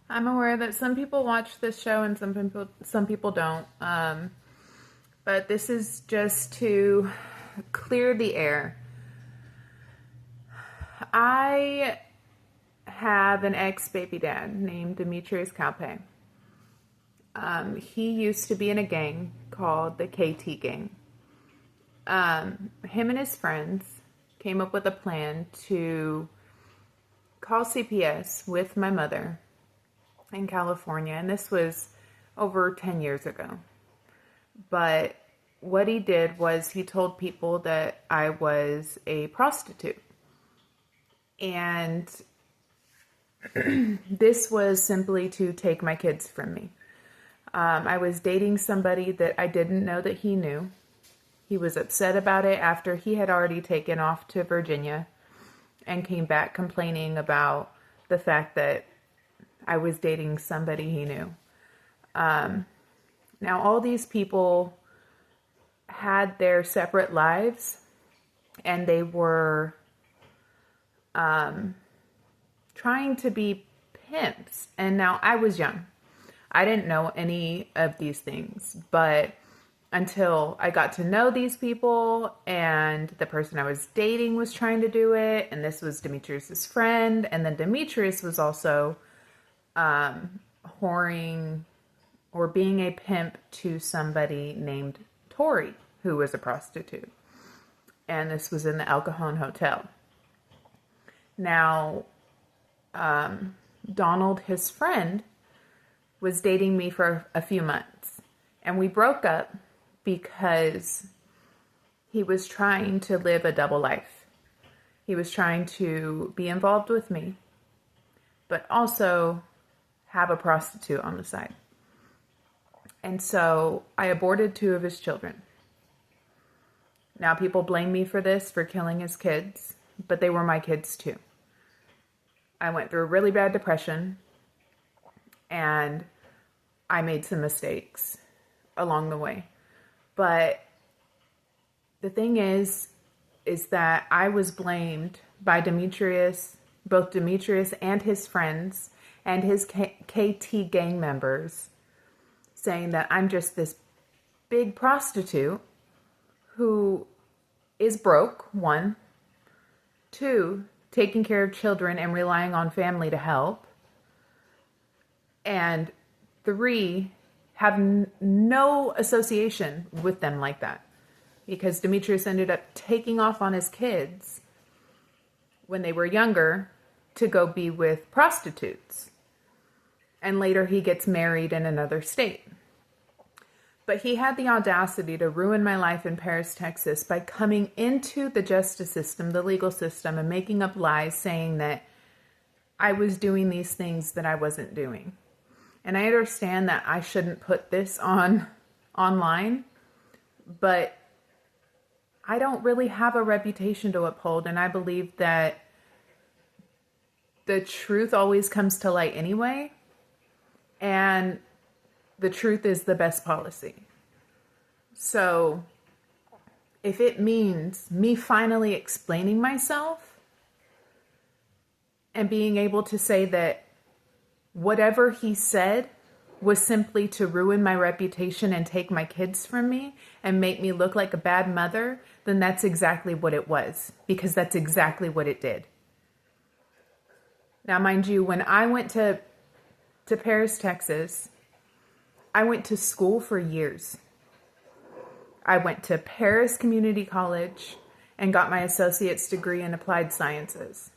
I'm aware that some people watch this show and some people don't. But this is just to clear the air. I have an ex-baby dad named Demetrius Calpe. He used to be in a gang called the KT Gang. Him and his friends came up with a plan to call CPS with my mother in California, and this was over 10 years ago. But what he did was he told people that I was a prostitute. And this was simply to take my kids from me. I was dating somebody that I didn't know that he knew. He was upset about it after he had already taken off to Virginia and came back complaining about the fact that I was dating somebody he knew. Now, all these people had their separate lives, and they were trying to be pimps. And now I was young. I didn't know any of these things, but until I got to know these people, and the person I was dating was trying to do it, and this was Demetrius's friend, and then Demetrius was also whoring or being a pimp to somebody named Tori, who was a prostitute. And this was in the El Cajon Hotel. Now, Donald, his friend, was dating me for a few months. And we broke up because he was trying to live a double life. He was trying to be involved with me, but also have a prostitute on the side. And so I aborted 2 of his children. Now people blame me for this, for killing his kids, but they were my kids too. I went through a really bad depression, and I made some mistakes along the way. But the thing is that I was blamed by Demetrius, both Demetrius and his friends and his KT gang members, saying that I'm just this big prostitute who is broke, 1. 2, taking care of children and relying on family to help. And 3, have no association with them like that. Because Demetrius ended up taking off on his kids when they were younger to go be with prostitutes. And later he gets married in another state. But he had the audacity to ruin my life in Paris, Texas by coming into the justice system, the legal system, and making up lies saying that I was doing these things that I wasn't doing. And I understand that I shouldn't put this online, but I don't really have a reputation to uphold, and I believe that the truth always comes to light anyway, and the truth is the best policy. So if it means me finally explaining myself and being able to say that whatever he said was simply to ruin my reputation and take my kids from me and make me look like a bad mother, then that's exactly what it was, because that's exactly what it did. Now, mind you, when I went to Paris, Texas, I went to school for years. I went to Paris Community College and got my associate's degree in applied sciences.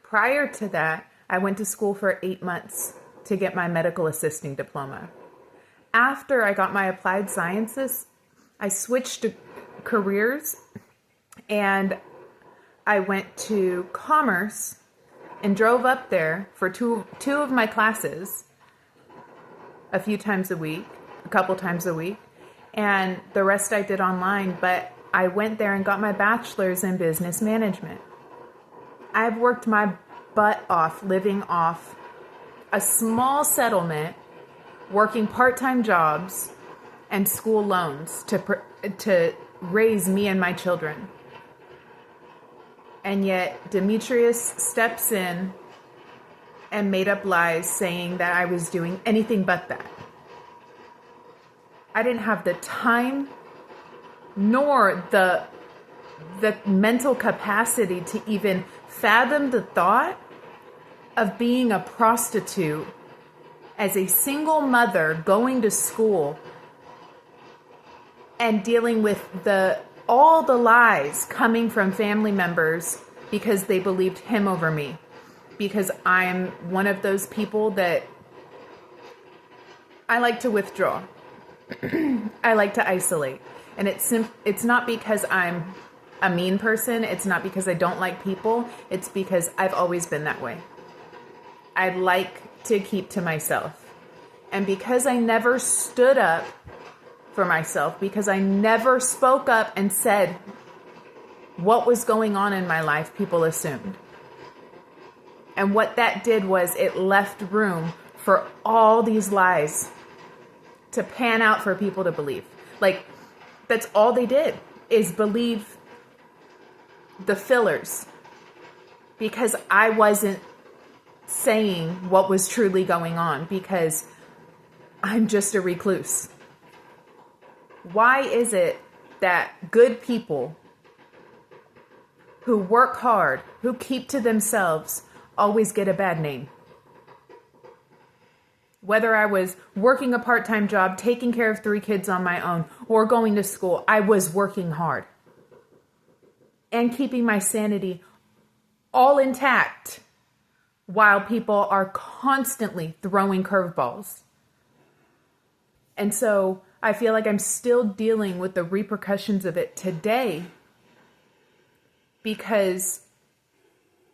Prior to that, I went to school for 8 months to get my medical assisting diploma. After I got my applied sciences, I switched careers and I went to commerce and drove up there for two of my classes a couple times a week, and the rest I did online, but I went there and got my bachelor's in business management. I've worked my butt off living off a small settlement, working part-time jobs and school loans to raise me and my children. And yet Demetrius steps in and made up lies saying that I was doing anything but that. I didn't have the time nor the mental capacity to even fathom the thought of being a prostitute as a single mother going to school and dealing with all the lies coming from family members because they believed him over me. Because I'm one of those people that I like to withdraw. I like to isolate. And it's not because I'm a mean person. It's not because I don't like people. It's because I've always been that way. I like to keep to myself. And because I never stood up for myself, because I never spoke up and said what was going on in my life, people assumed. And what that did was it left room for all these lies to pan out for people to believe. Like, that's all they did, is believe the fillers. Because I wasn't saying what was truly going on, because I'm just a recluse. Why is it that good people who work hard, who keep to themselves, always get a bad name? Whether I was working a part-time job, taking care of 3 kids on my own, or going to school, I was working hard and keeping my sanity all intact while people are constantly throwing curveballs. And so I feel like I'm still dealing with the repercussions of it today, because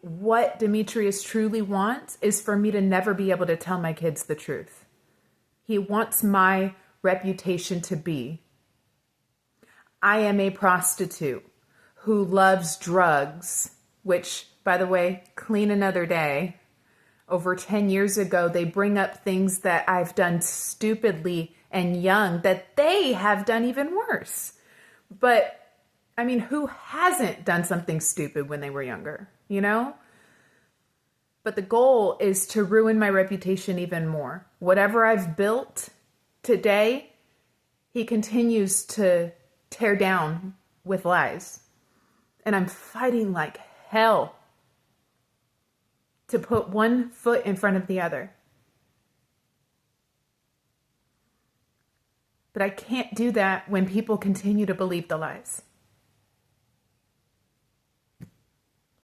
what Demetrius truly wants is for me to never be able to tell my kids the truth. He wants my reputation to be, I am a prostitute who loves drugs, which, by the way, clean another day. Over 10 years ago, they bring up things that I've done stupidly and young that they have done even worse. But, I mean, who hasn't done something stupid when they were younger, you know? But the goal is to ruin my reputation even more. Whatever I've built today, he continues to tear down with lies. And I'm fighting like hell to put one foot in front of the other. But I can't do that when people continue to believe the lies.